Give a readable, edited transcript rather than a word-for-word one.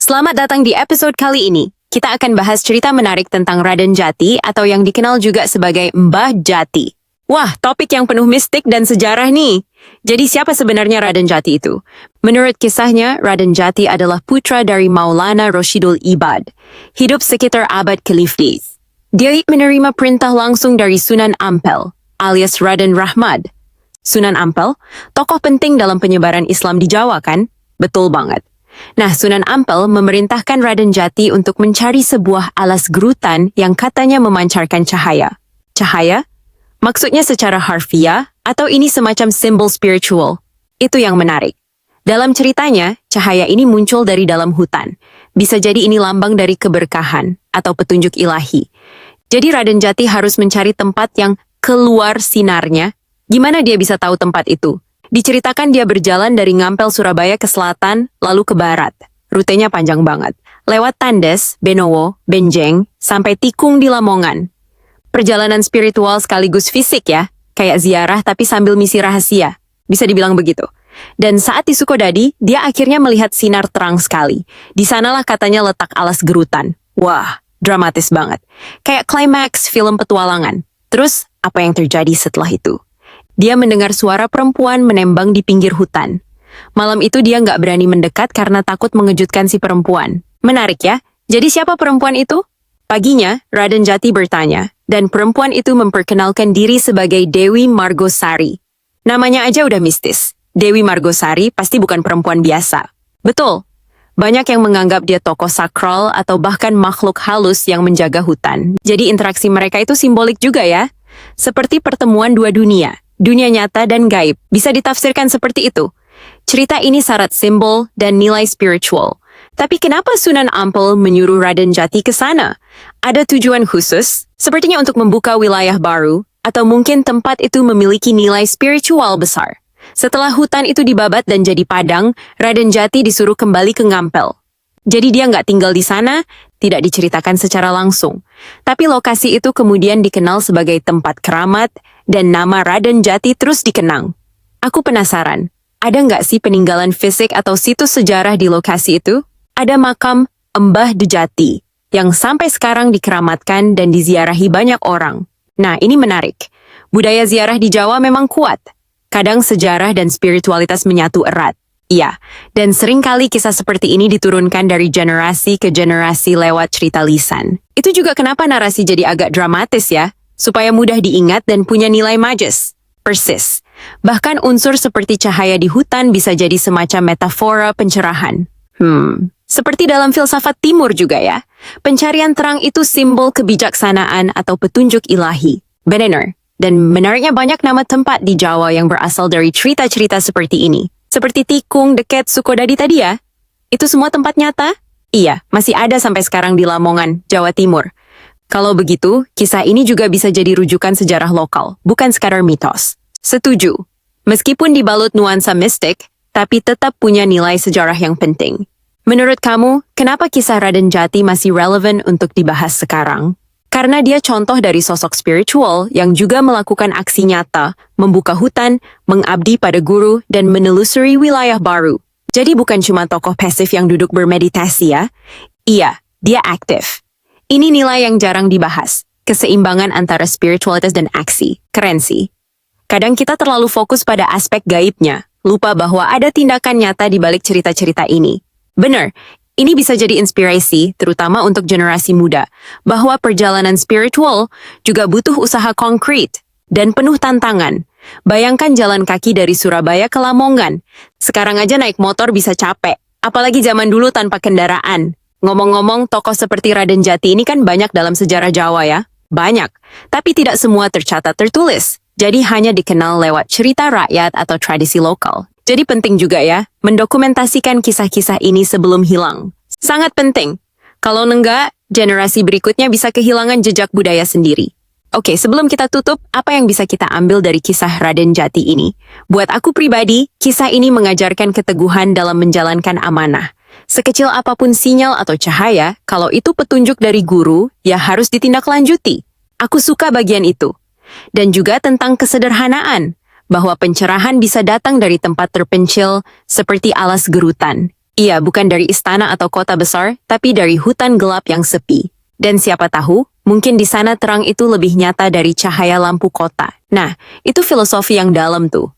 Selamat datang di episode kali ini. Kita akan bahas cerita menarik tentang Raden Jati atau yang dikenal juga sebagai Mbah Jati. Wah, topik yang penuh mistik dan sejarah nih. Jadi siapa sebenarnya Raden Jati itu? Menurut kisahnya, Raden Jati adalah putra dari Maulana Roshidul Ibad. Hidup sekitar abad ke-15. Dia menerima perintah langsung dari Sunan Ampel, alias Raden Rahmad. Sunan Ampel, tokoh penting dalam penyebaran Islam di Jawa kan? Betul banget. Nah, Sunan Ampel memerintahkan Raden Jati untuk mencari sebuah alas gerutan yang katanya memancarkan cahaya. Cahaya? Maksudnya secara harfiah atau ini semacam simbol spiritual? Itu yang menarik. Dalam ceritanya, cahaya ini muncul dari dalam hutan. Bisa jadi ini lambang dari keberkahan atau petunjuk ilahi. Jadi Raden Jati harus mencari tempat yang keluar sinarnya. Gimana dia bisa tahu tempat itu? Diceritakan dia berjalan dari Ngampel Surabaya ke selatan, lalu ke barat. Rutenya panjang banget. Lewat Tandes, Benowo, Benjeng, sampai Tikung di Lamongan. Perjalanan spiritual sekaligus fisik ya. Kayak ziarah tapi sambil misi rahasia. Bisa dibilang begitu. Dan saat di Sukodadi, dia akhirnya melihat sinar terang sekali. Di sanalah katanya letak alas gerutan. Wah, dramatis banget. Kayak klimaks film petualangan. Terus, apa yang terjadi setelah itu? Dia mendengar suara perempuan menembang di pinggir hutan. Malam itu dia nggak berani mendekat karena takut mengejutkan si perempuan. Menarik ya? Jadi siapa perempuan itu? Paginya, Raden Jati bertanya, dan perempuan itu memperkenalkan diri sebagai Dewi Margosari. Namanya aja udah mistis. Dewi Margosari pasti bukan perempuan biasa. Betul. Banyak yang menganggap dia tokoh sakral atau bahkan makhluk halus yang menjaga hutan. Jadi interaksi mereka itu simbolik juga ya. Seperti pertemuan dua dunia. Dunia nyata dan gaib, bisa ditafsirkan seperti itu. Cerita ini syarat simbol dan nilai spiritual. Tapi kenapa Sunan Ampel menyuruh Raden Jati ke sana? Ada tujuan khusus? Sepertinya untuk membuka wilayah baru, atau mungkin tempat itu memiliki nilai spiritual besar. Setelah hutan itu dibabat dan jadi padang, Raden Jati disuruh kembali ke Ngampel. Jadi dia nggak tinggal di sana, tidak diceritakan secara langsung. Tapi lokasi itu kemudian dikenal sebagai tempat keramat, dan nama Raden Jati terus dikenang. Aku penasaran, ada nggak sih peninggalan fisik atau situs sejarah di lokasi itu? Ada makam Mbah Jati, yang sampai sekarang dikeramatkan dan diziarahi banyak orang. Nah, ini menarik. Budaya ziarah di Jawa memang kuat. Kadang sejarah dan spiritualitas menyatu erat. Iya, dan seringkali kisah seperti ini diturunkan dari generasi ke generasi lewat cerita lisan. Itu juga kenapa narasi jadi agak dramatis ya, supaya mudah diingat dan punya nilai magis. Persis. Bahkan unsur seperti cahaya di hutan bisa jadi semacam metafora pencerahan. Seperti dalam filsafat timur juga ya. Pencarian terang itu simbol kebijaksanaan atau petunjuk ilahi. Benar. Dan menariknya banyak nama tempat di Jawa yang berasal dari cerita-cerita seperti ini. Seperti Tikung, Deket, Sukodadi tadi ya. Itu semua tempat nyata? Iya, masih ada sampai sekarang di Lamongan, Jawa Timur. Kalau begitu, kisah ini juga bisa jadi rujukan sejarah lokal, bukan sekadar mitos. Setuju. Meskipun dibalut nuansa mistik, tapi tetap punya nilai sejarah yang penting. Menurut kamu, kenapa kisah Raden Jati masih relevan untuk dibahas sekarang? Karena dia contoh dari sosok spiritual yang juga melakukan aksi nyata, membuka hutan, mengabdi pada guru, dan menelusuri wilayah baru. Jadi bukan cuma tokoh pasif yang duduk bermeditasi ya. Iya, dia aktif. Ini nilai yang jarang dibahas, keseimbangan antara spiritualitas dan aksi. Keren sih. Kadang kita terlalu fokus pada aspek gaibnya, lupa bahwa ada tindakan nyata di balik cerita-cerita ini. Bener. Ini bisa jadi inspirasi, terutama untuk generasi muda, bahwa perjalanan spiritual juga butuh usaha konkret dan penuh tantangan. Bayangkan jalan kaki dari Surabaya ke Lamongan. Sekarang aja naik motor bisa capek, apalagi zaman dulu tanpa kendaraan. Ngomong-ngomong, tokoh seperti Raden Jati ini kan banyak dalam sejarah Jawa ya? Banyak, tapi tidak semua tercatat tertulis. Jadi hanya dikenal lewat cerita rakyat atau tradisi lokal. Jadi penting juga ya, mendokumentasikan kisah-kisah ini sebelum hilang. Sangat penting. Kalau enggak, generasi berikutnya bisa kehilangan jejak budaya sendiri. Oke, sebelum kita tutup, apa yang bisa kita ambil dari kisah Raden Jati ini? Buat aku pribadi, kisah ini mengajarkan keteguhan dalam menjalankan amanah. Sekecil apapun sinyal atau cahaya, kalau itu petunjuk dari guru, ya harus ditindaklanjuti. Aku suka bagian itu. Dan juga tentang kesederhanaan, bahwa pencerahan bisa datang dari tempat terpencil seperti alas gerutan. Iya, bukan dari istana atau kota besar, tapi dari hutan gelap yang sepi. Dan siapa tahu, mungkin di sana terang itu lebih nyata dari cahaya lampu kota. Nah, itu filosofi yang dalam tuh.